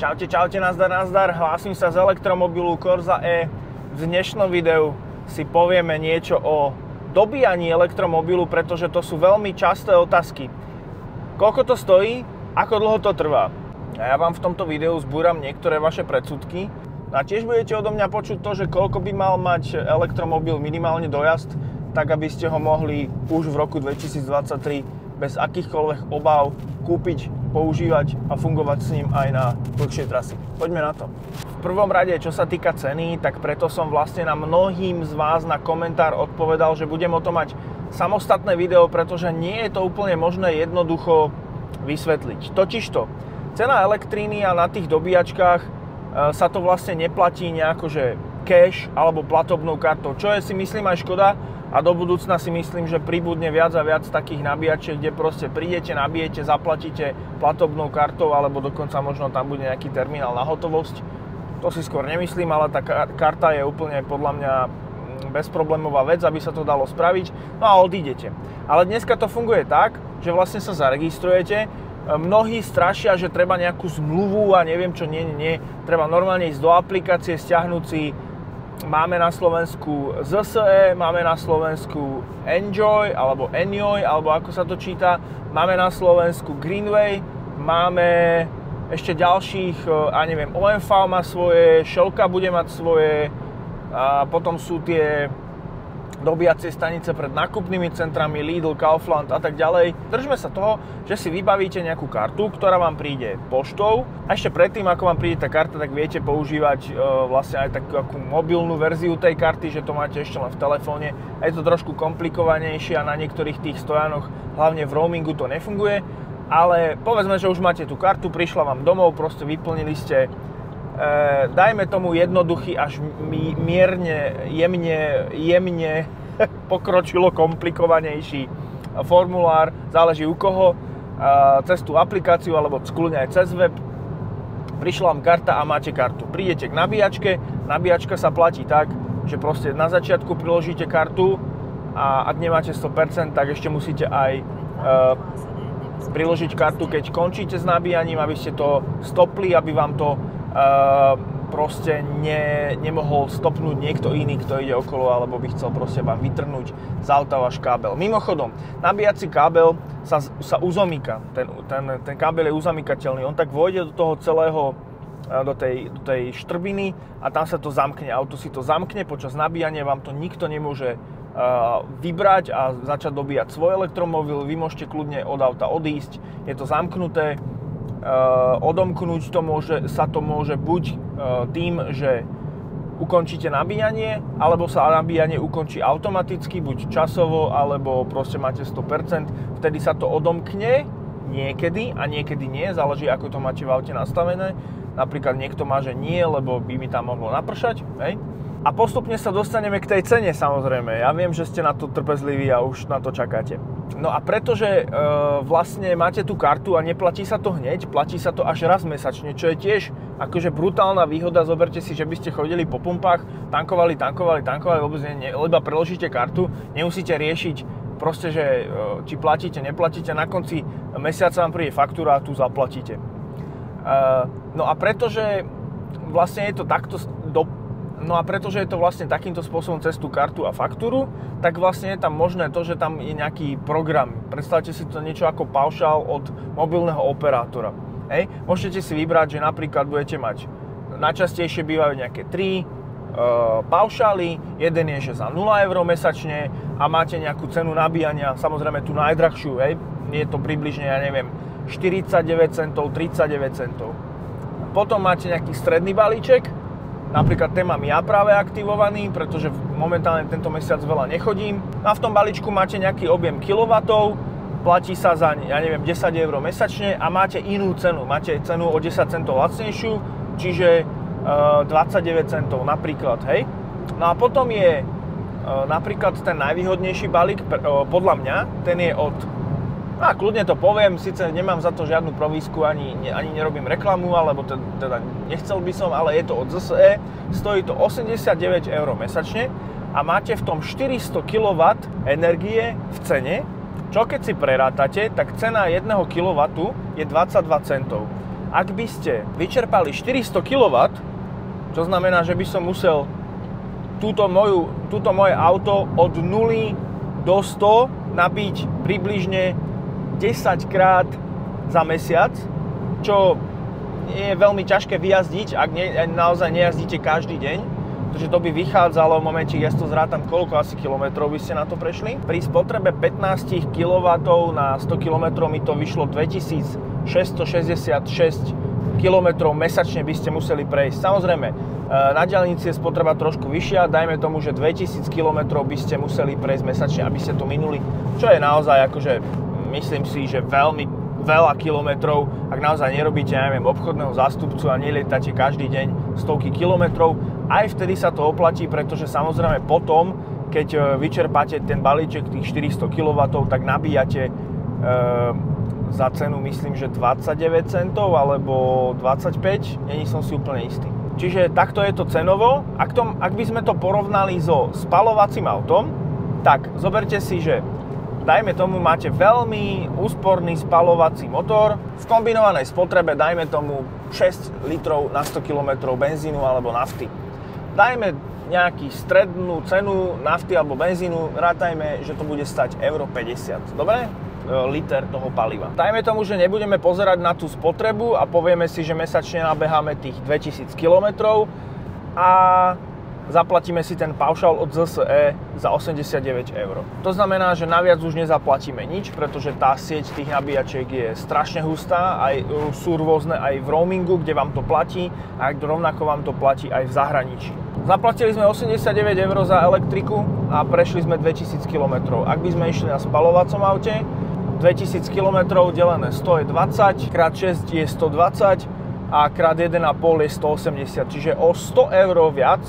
Čaute, čaute, nazdar, hlásim sa z elektromobilu Corsa E. V dnešnom videu si povieme niečo o dobíjaní elektromobilu, pretože to sú veľmi časté otázky. Koľko to stojí? Ako dlho to trvá? A ja vám v tomto videu zbúram niektoré vaše predsudky. A tiež budete odo mňa počuť to, že koľko by mal mať elektromobil minimálne dojazd, tak aby ste ho mohli už v roku 2023 bez akýchkoľvek obáv kúpiť, používať a fungovať s ním aj na dlhšie trasy. Poďme na to. V prvom rade, čo sa týka ceny, tak preto som vlastne na mnohým z vás na komentár odpovedal, že budem o tom mať samostatné video, pretože nie je to úplne možné jednoducho vysvetliť. Totižto, cena elektríny a na tých dobíjačkách sa to vlastne neplatí nejako, že cash alebo platobnou kartou, čo je si myslím aj škoda. A do budúcna si myslím, že pribudne viac a viac takých nabíjačiek, kde proste prídete, nabijete, zaplatíte platobnou kartou, alebo dokonca možno tam bude nejaký terminál na hotovosť. To si skôr nemyslím, ale tá karta je úplne podľa mňa bezproblémová vec, aby sa to dalo spraviť. No a odídete. Ale dneska to funguje tak, že vlastne sa zaregistrujete. Mnohí strašia, že treba nejakú zmluvu a neviem čo, nie. Treba normálne ísť do aplikácie, stiahnuť si. Máme na Slovensku ZSE, máme na Slovensku Enjoy, alebo Enjoy, alebo ako sa to číta. Máme na Slovensku Greenway, máme ešte ďalších, OMV má svoje, Shellka bude mať svoje, a potom sú tie dobíjacie stanice pred nákupnými centrami, Lidl, Kaufland a tak ďalej. Držme sa toho, že si vybavíte nejakú kartu, ktorá vám príde poštou. A ešte predtým, ako vám príde tá karta, tak viete používať vlastne aj takú mobilnú verziu tej karty, že to máte ešte len v telefóne. A je to trošku komplikovanejšie a na niektorých tých stojanoch, hlavne v roamingu, to nefunguje. Ale povedzme, že už máte tú kartu, prišla vám domov, proste vyplnili ste dajme tomu jednoduchý až mierne, jemne pokročilo komplikovanejší formulár, záleží u koho, cez tú aplikáciu alebo kľudne aj cez web. Prišla vám karta a máte kartu. Prídete k nabíjačke, nabíjačka sa platí tak, že proste na začiatku priložíte kartu a ak nemáte 100%, tak ešte musíte aj priložiť kartu, keď končíte s nabíjaním, aby ste to stopli, aby vám to proste nemohol stopnúť niekto iný, kto ide okolo, alebo by chcel proste vám vytrhnúť z auta váš kábel. Mimochodom, nabíjací kábel sa uzamyká. Ten kábel je uzamykateľný. On tak vôjde do toho celého, do tej štrbiny a tam sa to zamkne. Auto si to zamkne, počas nabíjania vám to nikto nemôže vybrať a začať dobíjať svoj elektromobil. Vy môžete kľudne od auta odísť. Je to zamknuté. Odomknúť sa to môže buď tým, že ukončíte nabíjanie, alebo sa nabíjanie ukončí automaticky, buď časovo, alebo proste máte 100%. Vtedy sa to odomkne niekedy a niekedy nie, záleží ako to máte v aute nastavené. Napríklad niekto má, že nie, lebo by mi tam mohlo napršať, hej? A postupne sa dostaneme k tej cene, samozrejme. Ja viem, že ste na to trpezliví a už na to čakáte. No a pretože vlastne máte tú kartu a neplatí sa to hneď, platí sa to až raz mesačne, čo je tiež akože brutálna výhoda. Zoberte si, že by ste chodili po pumpách, tankovali, vôbec iba preložíte kartu, nemusíte riešiť proste, že či platíte, neplatíte, na konci mesiaca vám príde faktúra a tu zaplatíte. No a pretože vlastne je to takto pretože je to vlastne takýmto spôsobom cez tú kartu a faktúru, tak vlastne je tam možné to, že tam je nejaký program. Predstavte si to niečo ako paušál od mobilného operátora. Hej? Môžete si vybrať, že napríklad budete mať najčastejšie bývajú nejaké 3 paušály. Jeden je, že za 0 € mesačne a máte nejakú cenu nabíjania, samozrejme tú najdrahšiu. Hej? Je to približne, 49 centov, 39 centov. Potom máte nejaký stredný balíček. Napríklad ten mám ja práve aktivovaný, pretože momentálne tento mesiac veľa nechodím. A v tom balíčku máte nejaký objem kilovatov, platí sa za, 10 € mesačne a máte inú cenu. Máte cenu o 10 centov lacnejšiu, čiže 29 centov napríklad, hej. No a potom je napríklad ten najvýhodnejší balík, podľa mňa, ten je od... A kľudne to poviem, síce nemám za to žiadnu provízku, ani nerobím reklamu, alebo teda nechcel by som, ale je to od ZSE, stojí to 89 € mesačne a máte v tom 400 kW energie v cene, čo keď si prerátate, tak cena 1 kW je 22 centov. ak by ste vyčerpali 400 kW, čo znamená, že by som musel túto moje auto od 0 do 100 nabiť približne 10 krát za mesiac, čo je veľmi ťažké vyjazdiť, ak naozaj nejazdíte každý deň, pretože to by vychádzalo v momente, ja to zrátam, koľko asi kilometrov by ste na to prešli. Pri spotrebe 15 kW na 100 km mi to vyšlo 2666 km mesačne by ste museli prejsť. Samozrejme, na diaľnici je spotreba trošku vyššia, dajme tomu, že 2000 km by ste museli prejsť mesačne, aby ste to minuli, čo je naozaj akože, myslím si, že veľmi veľa kilometrov, ak naozaj nerobíte, ja neviem, obchodného zástupcu a nelietate každý deň stovky kilometrov, aj vtedy sa to oplatí, pretože samozrejme potom, keď vyčerpáte ten balíček tých 400 kW, tak nabíjate za cenu, myslím, že 29 centov alebo 25, není som si úplne istý. Čiže takto je to cenovo. Ak by sme to porovnali so spaľovacím autom, tak zoberte si, že dajme tomu, máte veľmi úsporný spaľovací motor v kombinovanej spotrebe, dajme tomu 6 litrov na 100 km benzínu alebo nafty. Dajme nejakú strednú cenu nafty alebo benzínu, rátajme, že to bude stať euro 50. Dobre? Liter toho paliva. Dajme tomu, že nebudeme pozerať na tú spotrebu a povieme si, že mesačne nabeháme tých 2000 km a zaplatíme si ten paušál od ZSE za 89 eur. To znamená, že naviac už nezaplatíme nič, pretože tá sieť tých nabíjačiek je strašne hustá, aj sú rôzne aj v roamingu, kde vám to platí, a rovnako vám to platí aj v zahraničí. Zaplatili sme 89 eur za elektriku a prešli sme 2000 km. Ak by sme išli na spaľovacom aute, 2000 km delené 100 je 20, krát 6 je 120 a krát 1,5 je 180. Čiže o 100 eur viac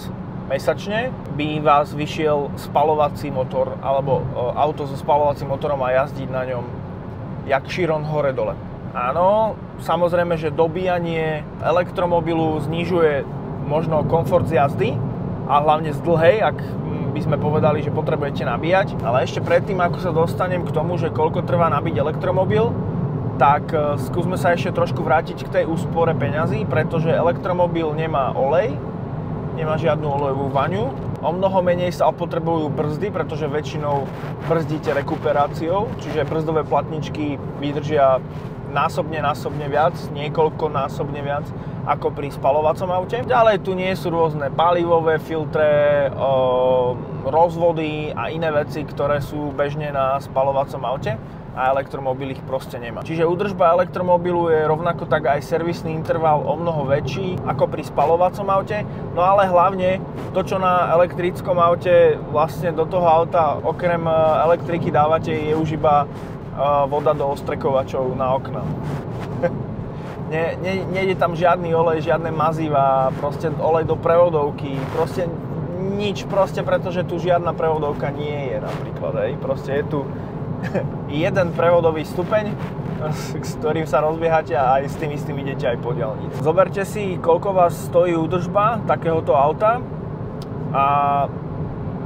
mesačne by vás vyšiel spaľovací motor alebo auto so spaľovacím motorom a jazdiť na ňom jak Chiron hore-dole. Áno, samozrejme, že dobíjanie elektromobilu znižuje možno komfort z jazdy a hlavne z dlhej, ak by sme povedali, že potrebujete nabíjať. Ale ešte predtým, ako sa dostanem k tomu, že koľko trvá nabiť elektromobil, tak skúsme sa ešte trošku vrátiť k tej úspore peňazí, pretože elektromobil nemá olej, nemá žiadnu olejovú vaňu. O mnoho menej sa opotrebujú brzdy, pretože väčšinou brzdíte rekuperáciou, čiže brzdové platničky vydržia násobne viac, niekoľkonásobne viac ako pri spaľovacom aute. Ďalej tu nie sú rôzne palivové filtre, rozvody a iné veci, ktoré sú bežne na spaľovacom aute a elektromobil ich proste nemá. Čiže údržba elektromobilu je rovnako tak aj servisný interval o mnoho väčší ako pri spaľovacom aute, no ale hlavne to, čo na elektrickom aute vlastne do toho auta okrem elektriky dávate, je už iba voda do ostrekovačov na okna. Nejde tam žiadny olej, žiadne mazivá, proste olej do prevodovky, proste nič, pretože tu žiadna prevodovka nie je napríklad, hej. Proste je tu jeden prevodový stupeň, s ktorým sa rozbiehate a aj s tým istým idete aj po diaľnici. Zoberte si, koľko vás stojí údržba takéhoto auta a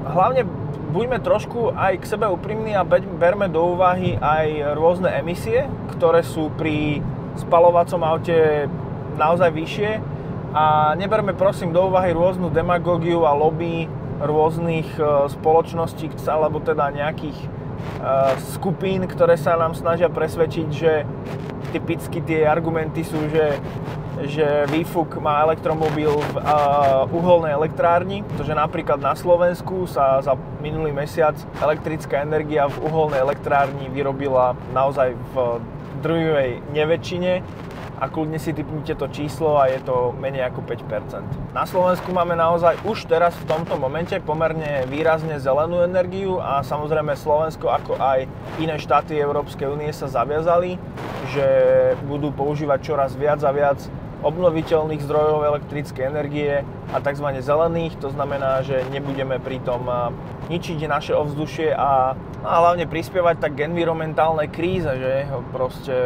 hlavne buďme trošku aj k sebe úprimní a berme do úvahy aj rôzne emisie, ktoré sú pri spaľovacom aute naozaj vyššie a neberme prosím do úvahy rôznu demagógiu a lobby rôznych spoločností alebo teda nejakých skupín, ktoré sa nám snažia presvedčiť, že typicky tie argumenty sú, že výfuk má elektromobil v uholnej elektrárni, pretože napríklad na Slovensku sa za minulý mesiac elektrická energia v uholnej elektrárni vyrobila naozaj v drvivej neväčšine a kľudne si tipnite to číslo a je to menej ako 5%. Na Slovensku máme naozaj už teraz v tomto momente pomerne výrazne zelenú energiu a samozrejme Slovensko ako aj iné štáty Európskej únie sa zaviazali, že budú používať čoraz viac a viac obnoviteľných zdrojov elektrickej energie a tzv. Zelených. To znamená, že nebudeme pritom ničiť naše ovzdušie a hlavne prispievať tak k environmentálnej kríze, že proste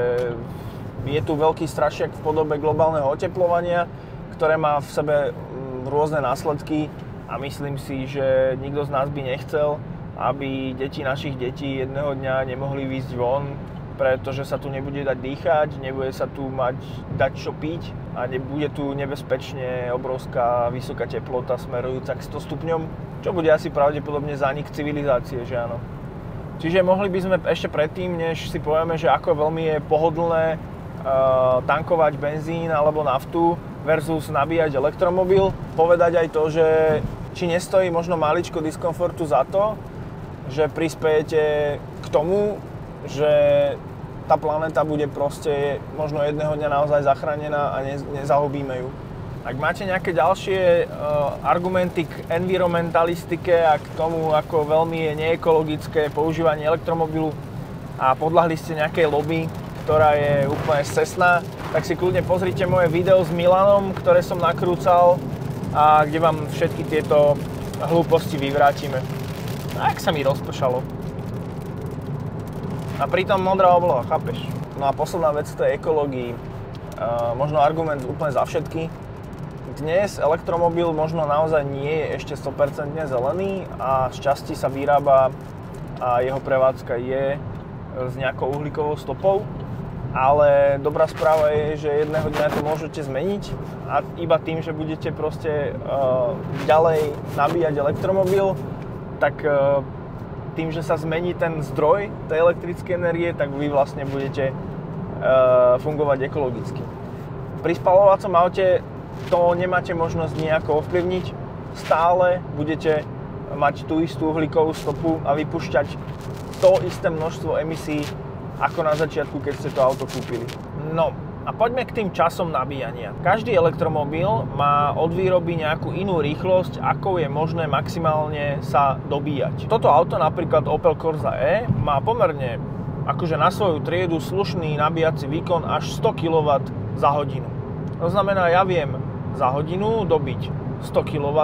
je tu veľký strašiak v podobe globálneho oteplovania, ktoré má v sebe rôzne následky a myslím si, že nikto z nás by nechcel, aby deti našich detí jedného dňa nemohli výjsť von pretože sa tu nebude dať dýchať, nebude sa tu dať čo piť a nebude tu nebezpečne obrovská vysoká teplota smerujúca k 100 stupňom, čo bude asi pravdepodobne zánik civilizácie, že áno. Čiže mohli by sme ešte predtým, než si povieme, že ako veľmi je pohodlné tankovať benzín alebo naftu versus nabíjať elektromobil, povedať aj to, že či nestojí možno maličko diskomfortu za to, že prispiejete k tomu, že tá planéta bude proste možno jedného dňa naozaj zachránená a nezahubíme ju. Ak máte nejaké ďalšie argumenty k environmentalistike a k tomu, ako veľmi je neekologické používanie elektromobilu a podľahli ste nejakej lobby, ktorá je úplne scestná, tak si kľudne pozrite moje video s Milanom, ktoré som nakrúcal a kde vám všetky tieto hlúposti vyvrátime. A jak sa mi rozpršalo. A pritom modrá obloha, chápeš? No a posledná vec to je ekológii. Možno argument úplne za všetky. Dnes elektromobil možno naozaj nie je ešte 100% zelený a z časti sa vyrába a jeho prevádzka je s nejakou uhlíkovou stopou. Ale dobrá správa je, že jedného dňa to môžete zmeniť a iba tým, že budete proste ďalej nabíjať elektromobil, tak tým, že sa zmení ten zdroj tej elektrickej energie, tak vy vlastne budete fungovať ekologicky. Pri spaľovacom aute to nemáte možnosť nejako ovplyvniť. Stále budete mať tú istú uhlíkovú stopu a vypúšťať to isté množstvo emisí ako na začiatku, keď ste to auto kúpili. No a poďme k tým časom nabíjania. Každý elektromobil má od výroby nejakú inú rýchlosť, ako je možné maximálne sa dobíjať. Toto auto, napríklad Opel Corsa E, má pomerne akože na svoju triedu slušný nabíjací výkon až 100 kW za hodinu. To znamená, ja viem za hodinu dobiť 100 kW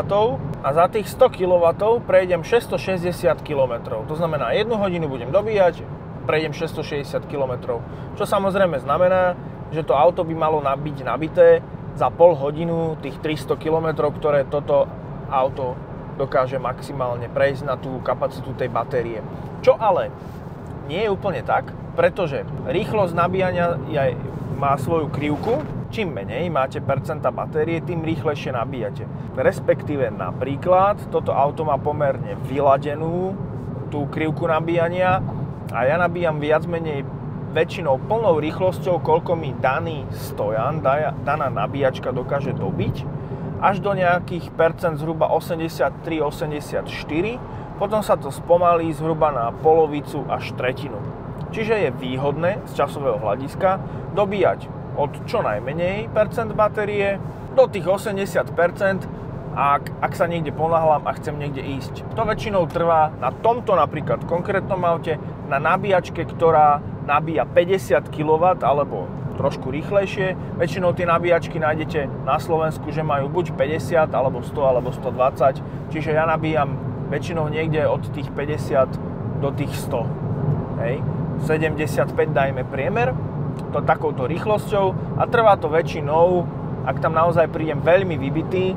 a za tých 100 kW prejdem 660 km. To znamená, 1 hodinu budem dobíjať, prejdem 660 km. Čo samozrejme znamená, že to auto by malo byť nabité za pol hodinu tých 300 km, ktoré toto auto dokáže maximálne prejsť na tú kapacitu tej batérie. Čo ale nie je úplne tak, pretože rýchlosť nabíjania má svoju krivku. Čím menej máte percenta batérie, tým rýchlejšie nabíjate. Respektíve napríklad toto auto má pomerne vyladenú tú krivku nabíjania a ja nabíjam viac menej väčšinou plnou rýchlosťou, koľko mi daný stojan, daná nabíjačka dokáže dobiť, až do nejakých percent zhruba 83-84, potom sa to spomalí zhruba na polovicu až tretinu. Čiže je výhodné z časového hľadiska dobíjať od čo najmenej percent batérie do tých 80%, ak sa niekde ponáhľam a chcem niekde ísť. To väčšinou trvá na tomto napríklad konkrétnom aute, na nabíjačke, ktorá nabíja 50 kW alebo trošku rýchlejšie. Väčšinou tie nabíjačky nájdete na Slovensku, že majú buď 50 alebo 100 alebo 120, čiže ja nabíjam väčšinou niekde od tých 50 do tých 100. Hej. 75 dajme priemer, to takouto rýchlosťou a trvá to väčšinou, ak tam naozaj prídem veľmi vybitý,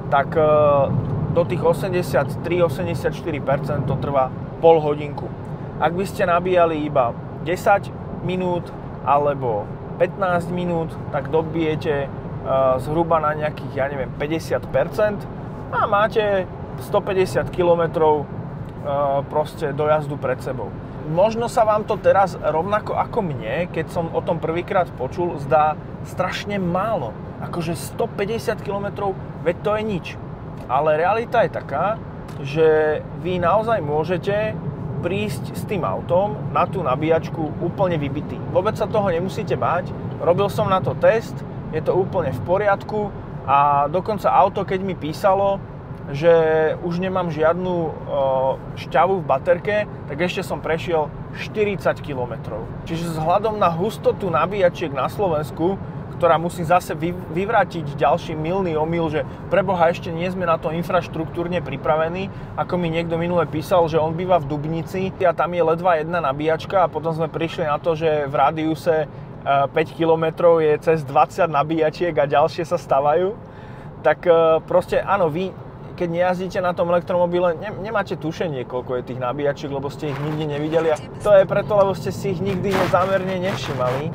tak do tých 83-84% to trvá pol hodinku. Ak by ste nabíjali iba 10 minút alebo 15 minút, tak dobijete zhruba na nejakých, 50% a máte 150 km proste dojazdu pred sebou. Možno sa vám to teraz rovnako ako mne, keď som o tom prvýkrát počul, zdá strašne málo. Akože 150 km, veď to je nič. Ale realita je taká, že vy naozaj môžete prísť s tým autom na tú nabíjačku úplne vybitý. Vôbec sa toho nemusíte báť. Robil som na to test, je to úplne v poriadku a dokonca auto, keď mi písalo, že už nemám žiadnu šťavu v baterke, tak ešte som prešiel 40 km. Čiže vzhľadom na hustotu nabíjačiek na Slovensku, ktorá musí zase vyvrátiť ďalší mylný omyl, že preboha ešte nie sme na to infraštruktúrne pripravení, ako mi niekto minule písal, že on býva v Dubnici a tam je ledva jedna nabíjačka a potom sme prišli na to, že v rádiuse 5 km je cez 20 nabíjačiek a ďalšie sa stavajú. Tak proste áno, vy keď nejazdíte na tom elektromobile, nemáte tušenie, koľko je tých nabíjačiek, lebo ste ich nikdy nevideli. A to je preto, lebo ste si ich nikdy zámerne nevšimali.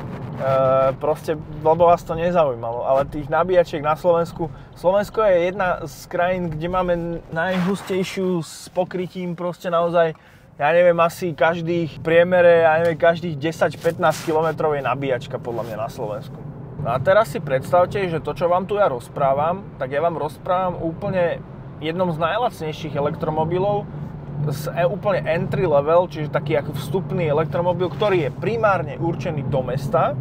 Proste, lebo vás to nezaujímalo. Ale tých nabíjačiek na Slovensku... Slovensko je jedna z krajín, kde máme najhustejšiu s pokrytím proste naozaj, ja neviem, asi každých priemere, každých 10-15 km je nabíjačka podľa mňa na Slovensku. No a teraz si predstavte, že to, čo vám tu ja rozprávam, tak ja vám rozprávam úplne jednom z najlacnejších elektromobilov z úplne entry level, čiže taký ako vstupný elektromobil, ktorý je primárne určený do mesta,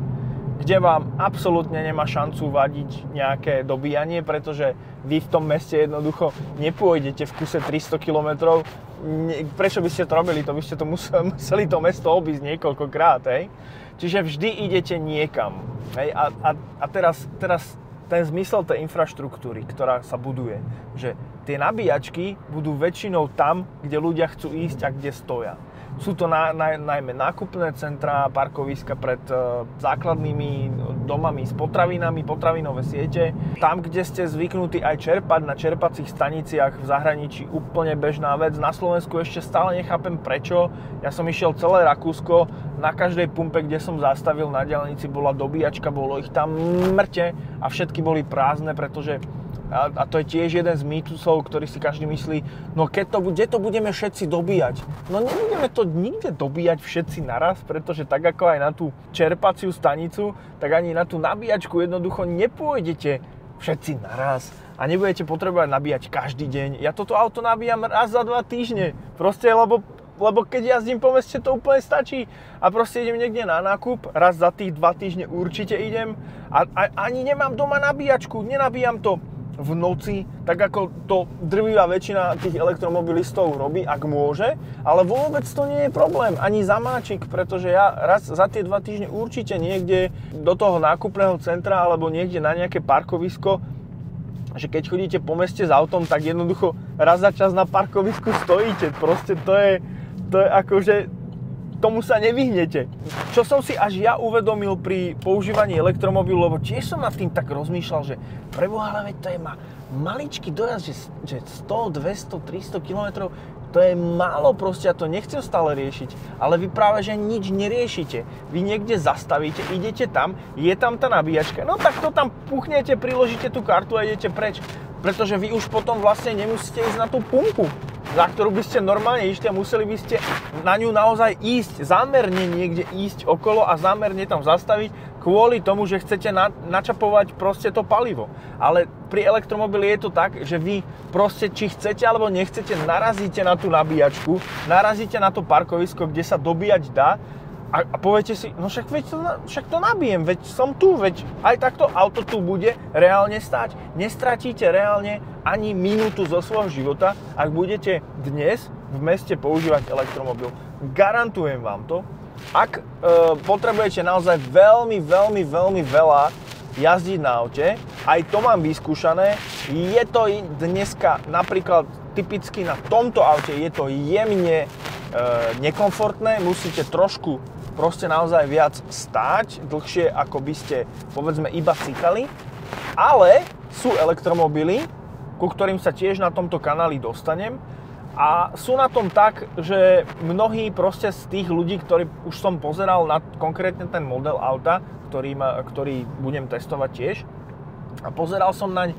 kde vám absolútne nemá šancu vadiť nejaké dobíjanie, pretože vy v tom meste jednoducho nepôjdete v kuse 300 km. Prečo by ste to robili? To by ste to museli to mesto obísť niekoľkokrát, hej? Čiže vždy idete niekam. Hej? A teraz ten zmysel tej infraštruktúry, ktorá sa buduje, že tie nabíjačky budú väčšinou tam, kde ľudia chcú ísť a kde stoja. Sú to najmä nákupné centrá, parkoviska pred základnými domami s potravinami, potravinové siete. Tam, kde ste zvyknutí aj čerpať na čerpacích staniciach v zahraničí, úplne bežná vec. Na Slovensku ešte stále nechápem prečo. Ja som išiel celé Rakúsko, na každej pumpe, kde som zastavil na diaľnici, bola dobíjačka, bolo ich tam mŕte a všetky boli prázdne, pretože a to je tiež jeden z mýtusov, ktorý si každý myslí, no kde to budeme všetci dobíjať? No nebudeme to nikde dobíjať všetci naraz, pretože tak ako aj na tú čerpaciu stanicu, tak ani na tú nabíjačku jednoducho nepôjdete všetci naraz a nebudete potrebovať nabíjať každý deň. Ja toto auto nabíjam raz za 2 týždne, proste lebo keď jazdím po meste, to úplne stačí. A proste idem niekde na nákup, raz za tých 2 týždne určite idem a ani nemám doma nabíjačku, nenabíjam to v noci, tak ako to drvivá väčšina tých elektromobilistov robí, ak môže, ale vôbec to nie je problém, ani zamáčik, pretože ja raz za tie 2 týždne určite niekde do toho nákupného centra alebo niekde na nejaké parkovisko, že keď chodíte po meste s autom, tak jednoducho raz za čas na parkovisku stojíte, proste to je akože tomu sa nevyhnete. Čo som si až ja uvedomil pri používaní elektromobilu, lebo tiež som nad tým tak rozmýšľal, že preboha, ale veď to je maličký dojazd, že 100, 200, 300 km, to je málo proste, ja to nechcem stále riešiť. Ale vy práve, že nič neriešite. Vy niekde zastavíte, idete tam, je tam tá nabíjačka, no tak to tam puchnete, priložíte tú kartu a idete preč. Pretože vy už potom vlastne nemusíte ísť na tú pumpu, za ktorú by ste normálne išli a museli by ste na ňu naozaj ísť, zámerne niekde ísť okolo a zámerne tam zastaviť kvôli tomu, že chcete načapovať proste to palivo. Ale pri elektromobile je to tak, že vy proste či chcete alebo nechcete, narazíte na tú nabíjačku, narazíte na to parkovisko, kde sa dobíjať dá a poviete si, no však to nabijem, veď som tu, veď aj takto auto tu bude reálne stáť. Nestratíte reálne ani minútu zo svojho života, ak budete dnes v meste používať elektromobil. Garantujem vám to. Ak potrebujete naozaj veľmi, veľmi, veľmi veľa jazdiť na aute, aj to mám vyskúšané, je to dneska napríklad typicky na tomto aute, je to jemne nekomfortné, musíte trošku proste naozaj viac stáť, dlhšie ako by ste povedzme iba cykali, ale sú elektromobily, ku ktorým sa tiež na tomto kanáli dostanem a sú na tom tak, že mnohí proste z tých ľudí, ktorí už som pozeral na konkrétne ten model auta, ktorý budem testovať tiež a pozeral som naň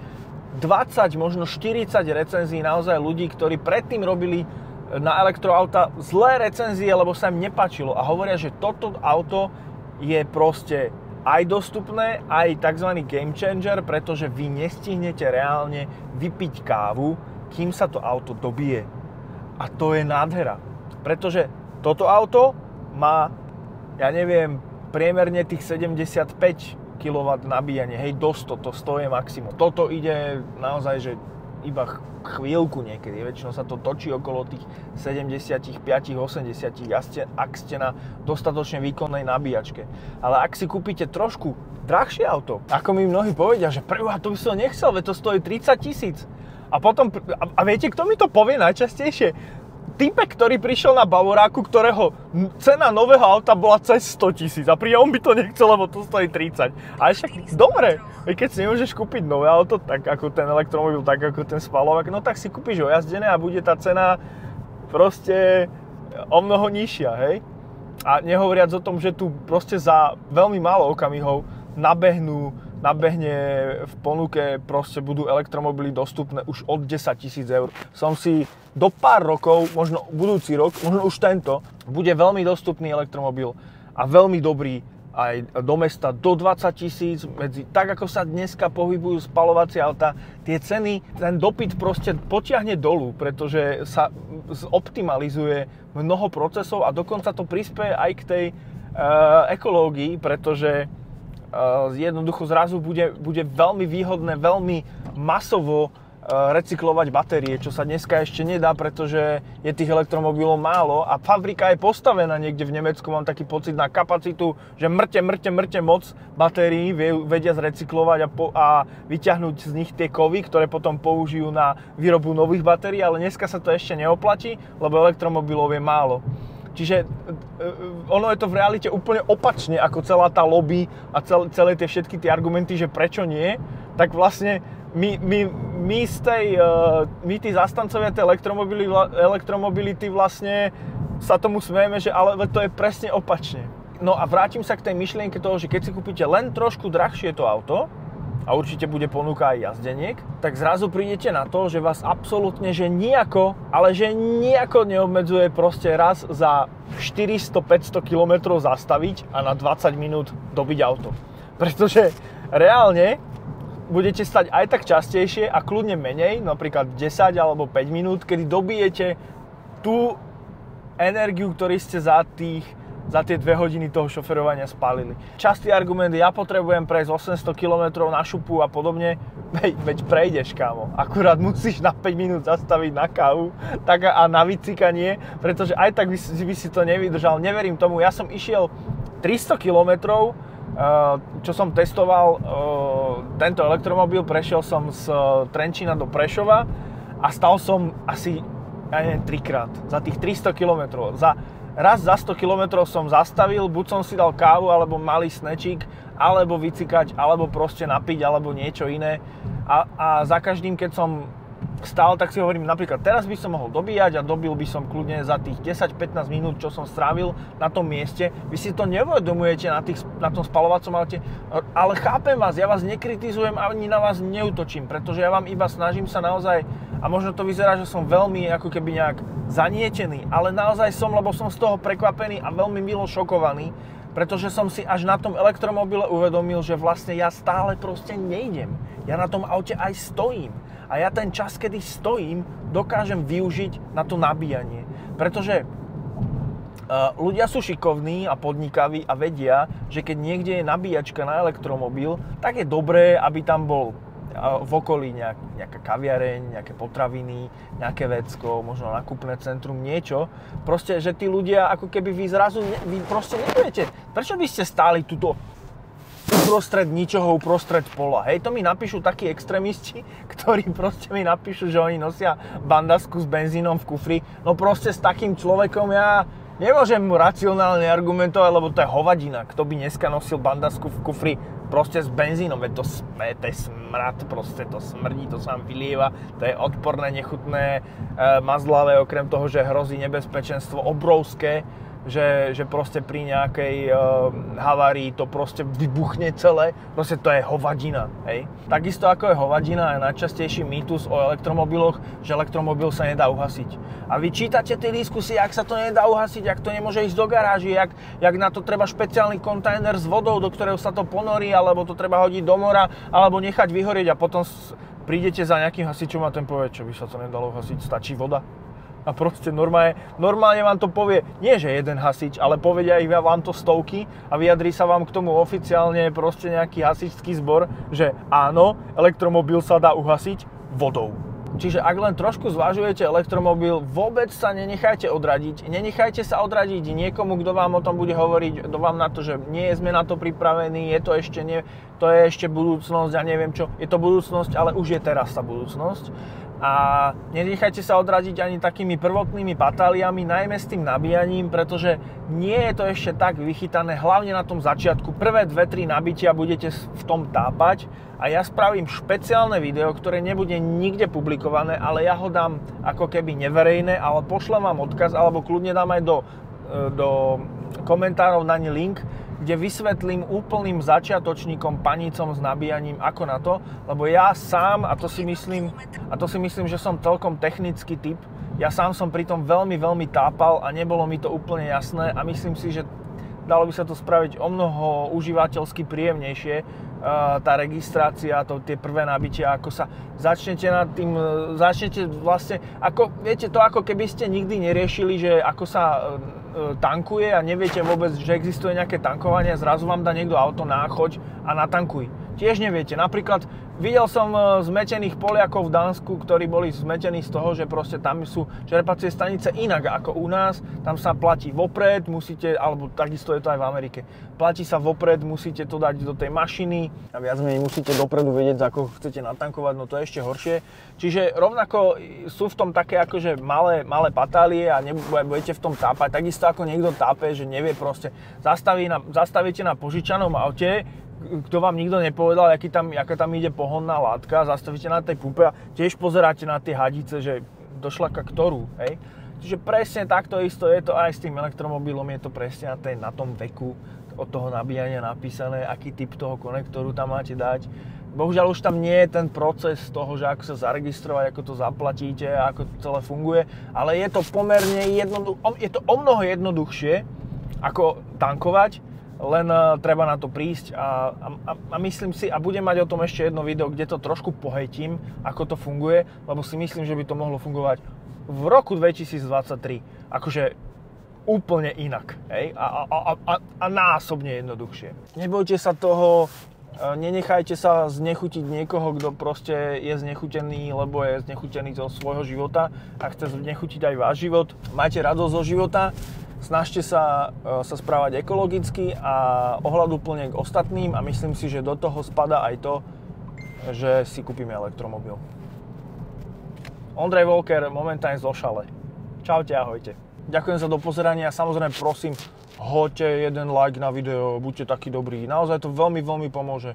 20, možno 40 recenzií naozaj ľudí, ktorí predtým robili na elektroauta zlé recenzie, lebo sa im nepáčilo a hovoria, že toto auto je proste aj dostupné, aj tzv. Game changer, pretože vy nestihnete reálne vypiť kávu, kým sa to auto dobije. A to je nádhera. Pretože toto auto má, ja neviem, priemerne tých 75 kW nabíjanie, hej, do 100, to 100 je maximum. Toto ide naozaj, že iba chvíľku niekedy, väčšinou sa to točí okolo tých 75-80, ak ste na dostatočne výkonnej nabíjačke. Ale ak si kúpite trošku drahšie auto, ako mi mnohí povedia, že preboha, to by som nechcel, veď to stojí 30 000. A potom, a viete, kto mi to povie najčastejšie? typek, ktorý prišiel na Bavoráku, ktorého cena nového auta bola cez 100 000 a príde, on by to nechcel, lebo to stojí 30. Ale však dobre, keď si nemôžeš kúpiť nové auto, tak ako ten elektromobil, tak ako ten spaľovák, no tak si kúpiš ojazdené a bude tá cena proste o mnoho nižšia, hej? A nehovoriac o tom, že tu proste za veľmi málo okamihov nabehne v ponuke, proste budú elektromobily dostupné už od 10 000 eur. Som si do pár rokov, možno budúci rok, možno už tento, bude veľmi dostupný elektromobil a veľmi dobrý aj do mesta do 20 000, tak ako sa dneska pohybujú spaľovacie auta, tie ceny, ten dopyt proste potiahne dolu, pretože sa zoptimalizuje mnoho procesov a dokonca to prispieje aj k tej ekológii, pretože jednoducho zrazu bude veľmi výhodné, veľmi masovo recyklovať batérie, čo sa dneska ešte nedá, pretože je tých elektromobilov málo a fabrika je postavená niekde v Nemecku, mám taký pocit, na kapacitu, že mŕte moc batérií vedia zrecyklovať a vyťahnuť z nich tie kovy, ktoré potom použijú na výrobu nových batérií, ale dneska sa to ešte neoplatí, lebo elektromobilov je málo. Čiže ono je to v realite úplne opačne, ako celá tá lobby a celé tie všetky tie argumenty, že prečo nie, tak vlastne my tí zastancovia tej elektromobility vlastne sa tomu smejeme, že ale to je presne opačne. No a vrátim sa k tej myšlienke toho, že keď si kúpite len trošku drahšie to auto, a určite bude ponuka aj jazdeniek, tak zrazu prídete na to, že vás absolútne, že nejako neobmedzuje proste raz za 400-500 km zastaviť a na 20 minút dobiť auto. Pretože reálne budete stať aj tak častejšie a kľudne menej, napríklad 10 alebo 5 minút, kedy dobijete tú energiu, ktorú ste za tie 2 hodiny toho šoferovania spálili. Častý argument, ja potrebujem prejsť 800 km na šupu a podobne, veď prejdeš, kámo. Akurát musíš na 5 minút zastaviť na kávu a na vycikanie, pretože aj tak by si to nevydržal. Neverím tomu, ja som išiel 300 km, čo som testoval tento elektromobil, prešiel som z Trenčína do Prešova a stal som asi, ja neviem, 3-krát za tých 300 km. Raz za 100 km som zastavil, buď som si dal kávu, alebo malý snečík, alebo vycikať, alebo proste napiť, alebo niečo iné. A za každým, keď som stál, tak si hovorím, napríklad teraz by som mohol dobíjať a dobil by som kľudne za tých 10-15 minút, čo som strávil na tom mieste. Vy si to neuvedomujete na tom spaľovacom aute, ale chápem vás, ja vás nekritizujem ani na vás neútočím, pretože ja vám iba snažím sa naozaj, a možno to vyzerá, že som veľmi ako keby nejak zanietený, ale naozaj som, lebo som z toho prekvapený a veľmi milo šokovaný, pretože som si až na tom elektromobile uvedomil, že vlastne ja stále proste nejdem. Ja na tom aute aj stojím. A ja ten čas, kedy stojím, dokážem využiť na to nabíjanie. Pretože ľudia sú šikovní a podnikaví a vedia, že keď niekde je nabíjačka na elektromobil, tak je dobré, aby tam bol v okolí nejaká kaviareň, nejaké potraviny, nejaké vecko, možno nákupné centrum, niečo. Proste, že tí ľudia, ako keby vy proste neviete. Prečo by ste stáli tuto uprostred ničoho, uprostred pola? Hej, to mi napíšu takí extrémisti, ktorí proste mi napíšu, že oni nosia bandasku s benzínom v kufri. No proste s takým človekom ja nemôžem mu racionálne argumentovať, lebo to je hovadina. Kto by dneska nosil bandasku v kufri proste s benzínom, veď to je smrad, proste to smrdí, to sa vám vylieva, to je odporné, nechutné, mazlavé, okrem toho, že hrozí nebezpečenstvo obrovské, že proste pri nejakej havárii to proste vybuchne celé, proste to je hovadina, hej. Takisto ako je hovadina je najčastejší mýtus o elektromobiloch, že elektromobil sa nedá uhasiť. A vy čítate tie diskusie, ak sa to nedá uhasiť, ak to nemôže ísť do garáži, jak na to treba špeciálny kontajner s vodou, do ktorého sa to ponorí, alebo to treba hodiť do mora, alebo nechať vyhorieť a potom prídete za nejakým hasičom a ten povie, čo by sa to nedalo uhasiť, stačí voda. A proste normálne vám to povie, nie že jeden hasič, ale povedia ich vám to stovky a vyjadrí sa vám k tomu oficiálne proste nejaký hasičský zbor, že áno, elektromobil sa dá uhasiť vodou. Čiže ak len trošku zvažujete elektromobil, vôbec sa nenechajte odradiť. Nenechajte sa odradiť niekomu, kto vám o tom bude hovoriť, kto vám na to, že nie sme na to pripravení, to je ešte budúcnosť, ja neviem čo. Je to budúcnosť, ale už je teraz tá budúcnosť. A nenechajte sa odradiť ani takými prvotnými patáliami, najmä s tým nabíjaním, pretože nie je to ešte tak vychytané, hlavne na tom začiatku. Prvé 2-3 nabitia budete v tom tápať a ja spravím špeciálne video, ktoré nebude nikde publikované, ale ja ho dám ako keby neverejné, ale pošlem vám odkaz, alebo kľudne dám aj do komentárov na ne link, kde vysvetlím úplným začiatočníkom, panicom s nabíjaním, ako na to, lebo ja sám, a to si myslím, že som celkom technický typ, ja sám som pri tom veľmi, veľmi tápal a nebolo mi to úplne jasné a myslím si, že dalo by sa to spraviť o mnoho užívateľsky príjemnejšie, tá registrácia, tie prvé nabitia, ako sa začnete vlastne, ako, viete to, ako keby ste nikdy neriešili, že ako sa tankuje a neviete vôbec, že existuje nejaké tankovanie, zrazu vám dá niekto auto choď a natankuj. Tiež neviete. Napríklad videl som zmetených Poliakov v Dánsku, ktorí boli zmetení z toho, že proste tam sú čerpacie stanice inak ako u nás. Tam sa platí vopred, musíte, alebo takisto je to aj v Amerike. Platí sa vopred, musíte to dať do tej mašiny a viac menej musíte dopredu vedieť, za ako chcete natankovať, no to je ešte horšie. Čiže rovnako sú v tom také akože malé patálie a budete v tom tápať. Takisto ako niekto tápe, že nevie proste. Zastavíte na požičanom aute, kto vám nikto nepovedal, aká tam ide pohonná látka, zastavíte na tej pumpe a tiež pozeráte na tie hadice, že došla ktorú, hej. Čiže presne takto isto je to aj s tým elektromobilom, je to presne na tom veku od toho nabíjania napísané, aký typ toho konektoru tam máte dať. Bohužiaľ už tam nie je ten proces toho, že ako sa zaregistrovať, ako to zaplatíte a ako to celé funguje, ale je to pomerne je to o mnoho jednoduchšie ako tankovať, len treba na to prísť a myslím si, a budem mať o tom ešte jedno video, kde to trošku pohejtím, ako to funguje, lebo si myslím, že by to mohlo fungovať v roku 2023 akože úplne inak, hej? A násobne jednoduchšie. Nebojte sa toho, nenechajte sa znechutiť niekoho, kto proste je znechutený, lebo je znechutený zo svojho života a chce znechutiť aj váš život. Majte radosť zo života. Snažte sa správať ekologicky a ohľaduplne k ostatným a myslím si, že do toho spadá aj to, že si kúpime elektromobil. Ondrej Volker momentálne zošale. Čaute, ahojte. Ďakujem za dopozeranie a samozrejme prosím, hoďte jeden like na video, buďte takí dobrí. Naozaj to veľmi, veľmi pomôže.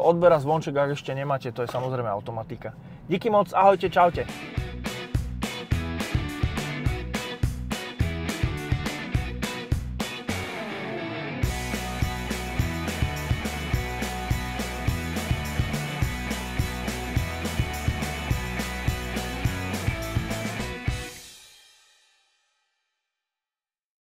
Odber a zvonček, ak ešte nemáte, to je samozrejme automatika. Díky moc, ahojte, čaute.